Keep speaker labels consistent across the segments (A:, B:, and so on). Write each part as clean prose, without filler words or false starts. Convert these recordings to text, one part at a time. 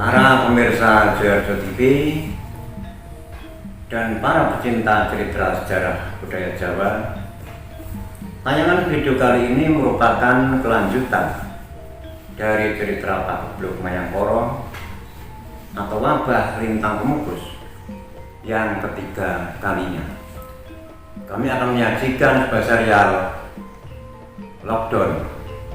A: Para pemirsa Joyoharjo TV dan para pecinta cerita sejarah budaya Jawa, tayangan video kali ini merupakan kelanjutan dari cerita Pagebluk Mayangkara atau wabah lintang kemukus yang ketiga kalinya. Kami akan menyajikan sebuah serial lockdown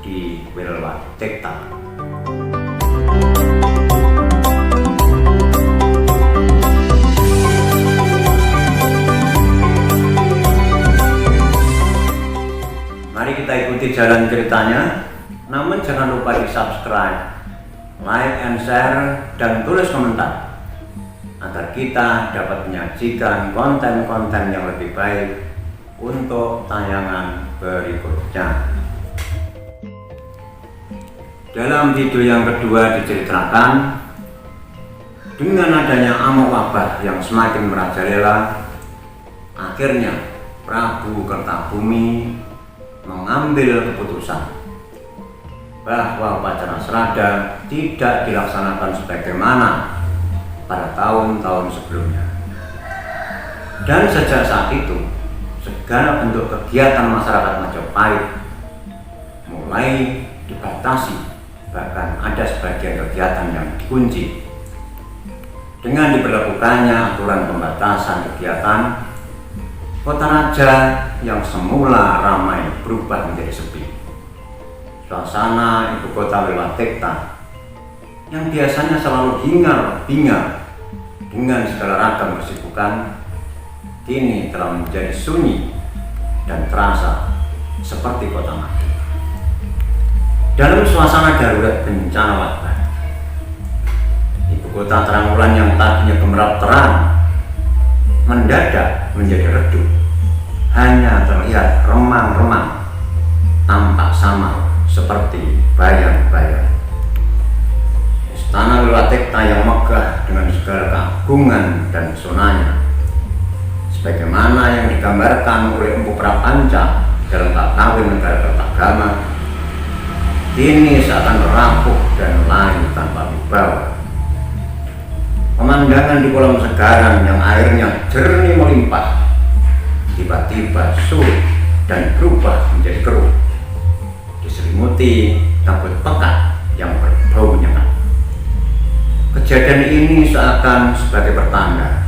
A: di Wilwatikta. Mari kita ikuti jalan ceritanya, namun jangan lupa di subscribe, like and share, dan tulis komentar agar kita dapat menyajikan konten-konten yang lebih baik untuk tayangan berikutnya. Dalam video yang kedua diceritakan, dengan adanya amok wabah yang semakin merajalela, akhirnya Prabu Kertabumi mengambil keputusan bahwa upacara serada tidak dilaksanakan sebagaimana pada tahun-tahun sebelumnya. Dan sejak saat itu, segala bentuk kegiatan masyarakat Majapahit mulai dibatasi, bahkan ada sebagian kegiatan yang dikunci. Dengan diberlakukannya aturan pembatasan kegiatan, Kota Raja yang semula ramai berubah menjadi sepi. Suasana ibu kota Wilwatikta yang biasanya selalu hingar-bingar dengan segala ragam kesibukan, kini telah menjadi sunyi dan terasa seperti kota mati. Dalam suasana darurat bencana wabah, ibu kota Trenggolan yang tadinya gemerlap terang mendadak menjadi redup. Hanya terlihat remang-remang, tampak samar seperti bayang-bayang. Istana Wilwatikta yang megah dengan segala keagungan dan pesonanya, sebagaimana yang digambarkan oleh Empu Prapanca dalam bab kawin negara Kertagama, kini seakan rapuh dan layu tanpa wibawa. Pemandangan di kolam segaran yang airnya jernih melimpah tiba-tiba surut dan berubah menjadi keruh, diselimuti kabut pekat yang berbau nyengat. Kejadian ini seakan sebagai pertanda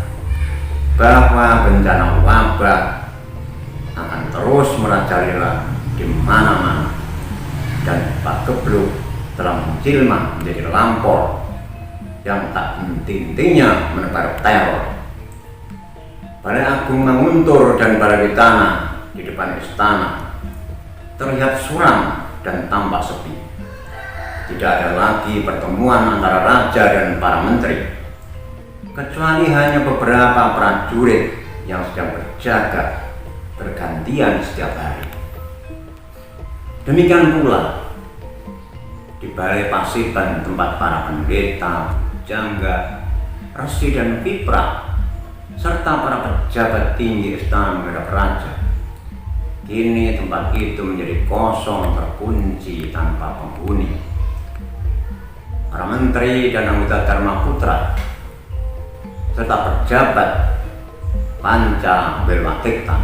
A: bahwa bencana wabah akan terus merajalela di mana-mana, dan Pagebluk telah menjelma menjadi lampor yang tak henti-hentinya menebar teror. Balai Agung Manguntur dan Balai Witana di depan istana terlihat suram dan tampak sepi. Tidak ada lagi pertemuan antara raja dan para menteri, kecuali hanya beberapa prajurit yang sedang berjaga bergantian setiap hari. Demikian pula di Balai Pasiban, tempat para pendeta, jangga, resi dan pipra serta para pejabat tinggi istana menghadap raja. Kini tempat itu menjadi kosong, terkunci tanpa penghuni. Para menteri dan anggota Dharma Putra serta pejabat Panca Wilwatikta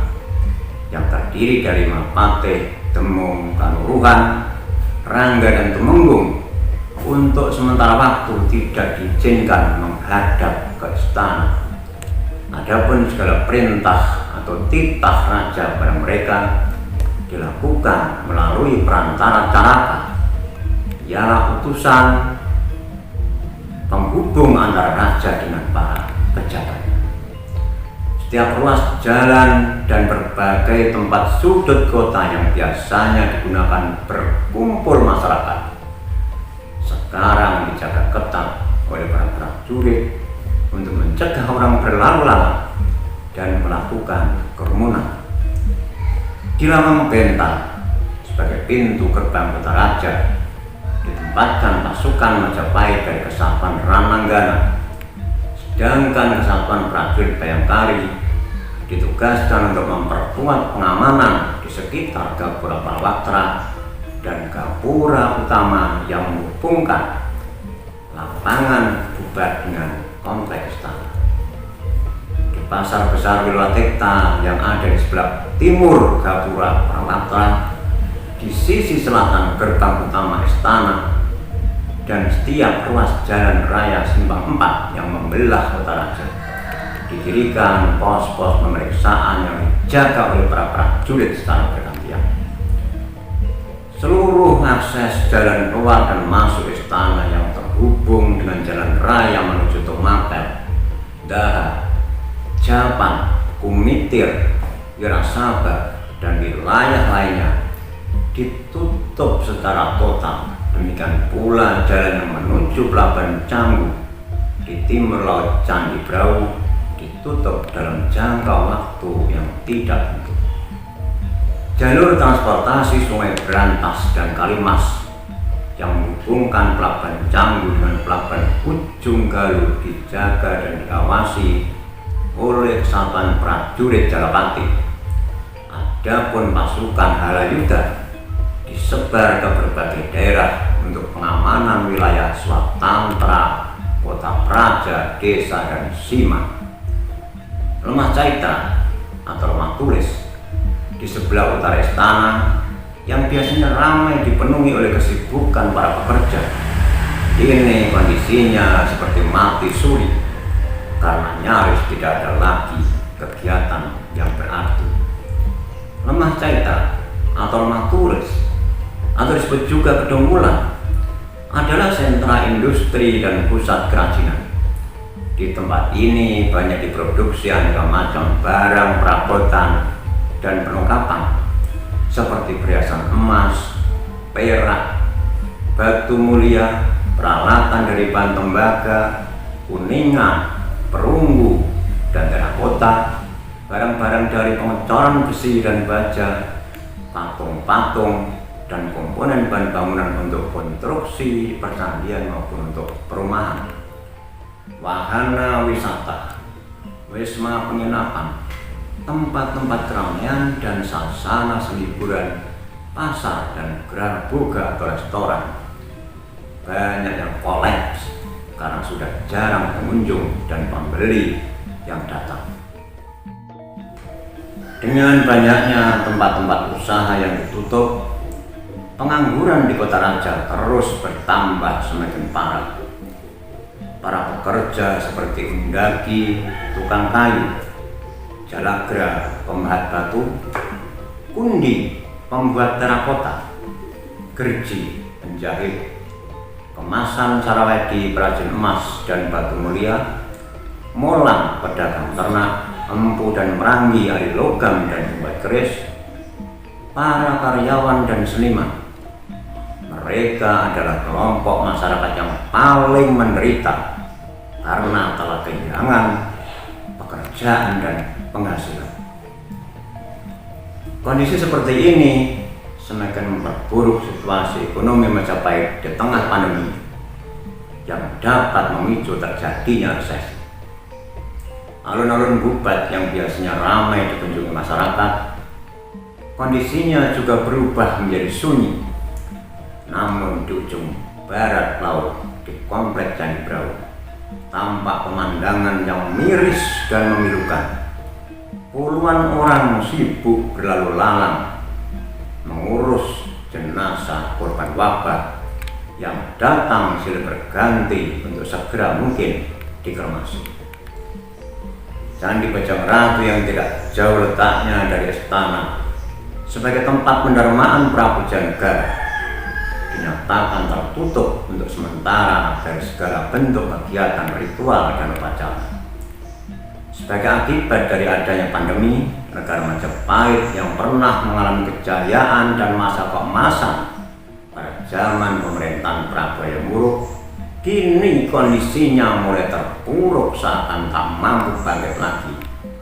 A: yang terdiri dari Mapate, Demung, Kanuruhan, Rangga dan Temenggung untuk sementara waktu tidak diizinkan menghadap ke istana. Adapun segala perintah atau titah raja pada mereka dilakukan melalui perantara Caraka, ialah utusan penghubung antara raja dengan para pejabat. Setiap ruas jalan dan berbagai tempat sudut kota yang biasanya digunakan berkumpul masyarakat sekarang dijaga ketat oleh para prajurit untuk mencegah orang berlalu lalang dan melakukan kerumunan. Di Lawang Bentang sebagai pintu gerbang kota raja ditempatkan pasukan Majapahit dari Kesatuan Rananggana, sedangkan Kesatuan Prajurit Bayangkari ditugaskan untuk memperkuat pengamanan di sekitar Gapura Palawatra dan Gapura Utama yang menghubungkan lapangan Pasar Besar Wilatekta yang ada di sebelah timur Gapura Pramatra, di sisi selatan gerbang utama istana, dan setiap ruas jalan raya Simpang 4 yang membelah Kota Raja didirikan pos-pos pemeriksaan yang dijaga oleh para prajurit secara bergantian. Seluruh akses jalan keluar dan masuk istana yang terhubung dengan jalan raya menuju Tumapel, Daha, Japan, Kumitir, Wirasaba, dan wilayah lainnya ditutup secara total. Demikian pula jalan yang menuju Pelabuhan Canggu di timur laut Candi Brau ditutup dalam jangka waktu yang tidak tentu. Jalur transportasi Sungai Berantas dan Kalimas yang menghubungkan Pelabuhan Canggu dengan Pelabuhan Ujung Galuh dijaga dan diawasi oleh Satuan Prajurit Jalapati. Adapun pasukan Halayuda disebar ke berbagai daerah untuk pengamanan wilayah Swatantra, Kota Praja, Desa, dan Sima. Lemah Caita atau Lemah Tulis di sebelah utara istana yang biasanya ramai dipenuhi oleh kesibukan para pekerja, ini kondisinya seperti mati suri karena nyaris tidak ada lagi kegiatan yang berarti. Lemah Caita atau Lemah Tulis atau disebut juga Gedung Wulan adalah sentra industri dan pusat kerajinan. Di tempat ini banyak diproduksi aneka macam barang perabotan dan perlengkapan seperti perhiasan emas, perak, batu mulia, peralatan dari bahan tembaga, kuningan, perunggu, dan terakota, barang-barang dari pengecoran besi dan baja, patung-patung, dan komponen bahan bangunan untuk konstruksi, percandian maupun untuk perumahan, wahana wisata, wisma penginapan, tempat-tempat keramaian dan sasana hiburan, pasar dan gerai boga atau restoran. Banyak yang kolaps karena sudah jarang pengunjung dan pembeli yang datang. Dengan banyaknya tempat-tempat usaha yang ditutup, pengangguran di Kota Raja terus bertambah semakin parah. Para pekerja seperti undaki, tukang kayu, jalagra, pembahat batu, kundi, pembuat terakota, gerji, penjahit, kemasan sarawedi, perajin emas dan batu mulia, molang, pedagang ternak, empu dan merangi, ahli logam dan pembuat keris, para karyawan dan seniman. Mereka adalah kelompok masyarakat yang paling menderita karena telah kehilangan pekerjaan dan penghasilan. Kondisi seperti ini semakin memperburuk situasi ekonomi Majapahit di tengah pandemi yang dapat memicu terjadinya resesi. Alun-alun Bubat yang biasanya ramai dikunjungi masyarakat, kondisinya juga berubah menjadi sunyi. Namun di ujung barat laut di komplek Candi Brau tampak pemandangan yang miris dan memilukan. Puluhan orang sibuk berlalu lalang mengurus jenazah korban wabah yang datang silih berganti untuk segera mungkin dikremasi. Candi Bajang Ratu yang tidak jauh letaknya dari istana sebagai tempat pendarmaan Prabu Janegara dinyatakan tertutup untuk sementara dari segala bentuk kegiatan ritual dan upacara. Sebagai akibat dari adanya pandemi, negara Majapahit yang pernah mengalami kejayaan dan masa keemasan pada zaman pemerintahan Prabu Hayam Wuruk, kini kondisinya mulai terpuruk seakan tak mampu bangkit lagi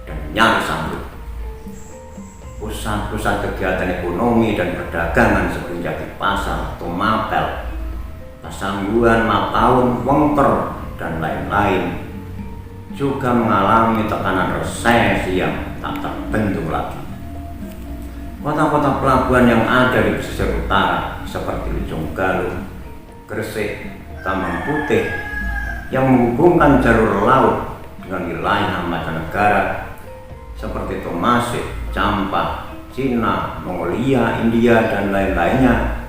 A: dan nyaris ambruk. Pusat-pusat kegiatan ekonomi dan perdagangan seperti Jati Pasar, Tumapel, Pasangguan, Mataun, Wengker, dan lain-lain juga mengalami tekanan resesi yang tak terbendung lagi. Kota-kota pelabuhan yang ada di pesisir utara seperti Ujung Galuh, Gresik, Tambang Putih yang menghubungkan jalur laut dengan wilayah mancanegara seperti Tomasik, Campak, Cina, Mongolia, India, dan lain-lainnya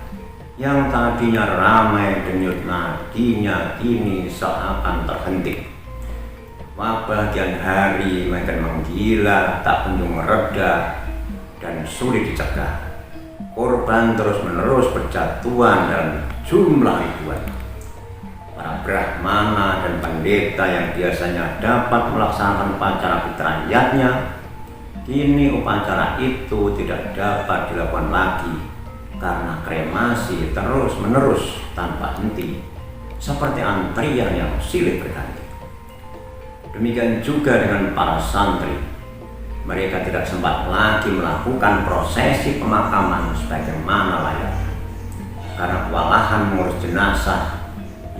A: yang tadinya ramai denyut nadinya kini seakan terhenti. Wabah kian hari makin menggila, tak kunjung mereda dan sulit dicegah. Korban terus-menerus berjatuhan dalam jumlah ribuan. Para brahmana dan pendeta yang biasanya dapat melaksanakan upacara fitrahiyatnya, kini upacara itu tidak dapat dilakukan lagi karena kremasi terus-menerus tanpa henti, seperti antrian yang silih berganti. Demikian juga dengan para santri, mereka tidak sempat lagi melakukan prosesi pemakaman sebagaimana layaknya, karena kewalahan mengurus jenazah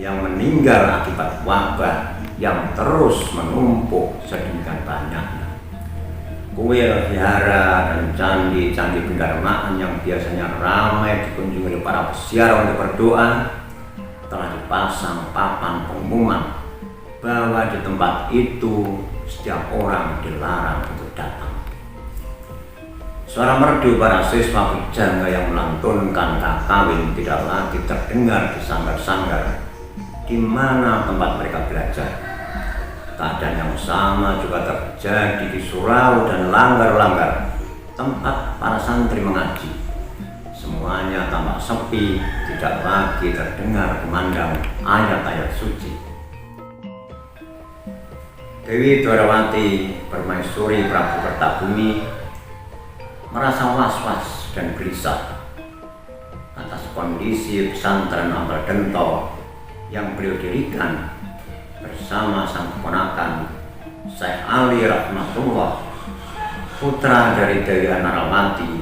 A: yang meninggal akibat wabah yang terus menumpuk sedemikian banyaknya. Kuil, vihara, dan candi-candi pendarmaan yang biasanya ramai dikunjungi oleh para peziarah untuk berdoa telah dipasang papan pengumuman bahwa di tempat itu setiap orang dilarang untuk datang. Suara merdu para siswa pujangga yang melantunkan kakawin tidak lagi terdengar di sanggar-sanggar di mana tempat mereka belajar. Keadaan yang sama juga terjadi di surau dan langgar-langgar tempat para santri mengaji. Semuanya tampak sepi, tidak lagi terdengar kumandang ayat-ayat suci. Dewi Dwarawati, permaisuri Prabu Kertabumi, merasa was-was dan gelisah atas kondisi pesantren Ampel Dento yang beliau dirikan bersama sang keponakan Syekh Ali Rahmatullah, putra dari Dewi Narawati,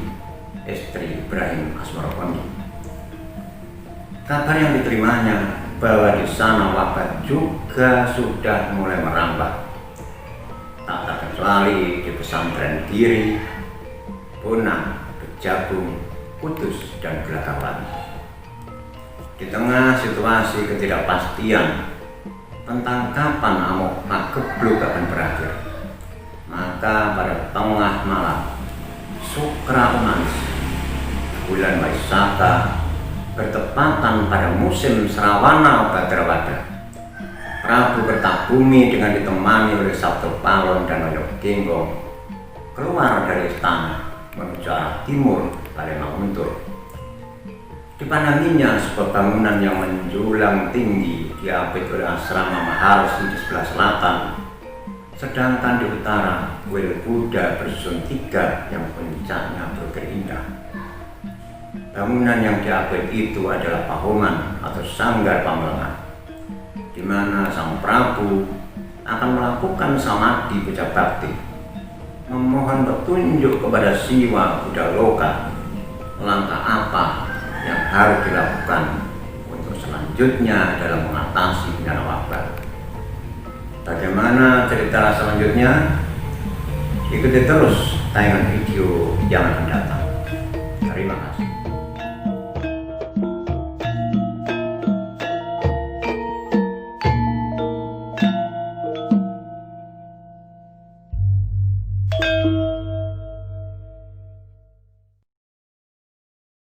A: istri Ibrahim Asmarokondi. Kabar yang diterimanya bahwa di sana wabah juga sudah mulai merambah, tak terkecuali di pesantren Giri, Bonang, Kejagung, Kudus, dan Gelagawati. Di tengah situasi ketidakpastian tentang kapan amok pagebluk akan berakhir, maka pada tengah malam Sukra Umanis, bulan Waisaka, bertepatan pada musim Srawana Bhadrapada, Prabu Kertabumi dengan ditemani oleh Sabto Palon dan Oyogenggo keluar dari istana menuju arah timur Palembang Untur. Dipandanginya sebuah bangunan yang menjulang tinggi diapit oleh asrama Maharshi di sebelah selatan, sedangkan di utara kuil Buddha bersusun 3 yang puncaknya berukir indah. Bangunan yang diapit itu adalah Pahoman atau Sanggar Pamelengan, di mana sang Prabu akan melakukan samadhi puja bakti, memohon petunjuk kepada Siwa Buddha Loka langkah apa yang harus dilakukan untuk selanjutnya dalam mengatasi bencana wabah. Bagaimana cerita selanjutnya? Ikuti terus tayangan video yang akan datang. Terima kasih.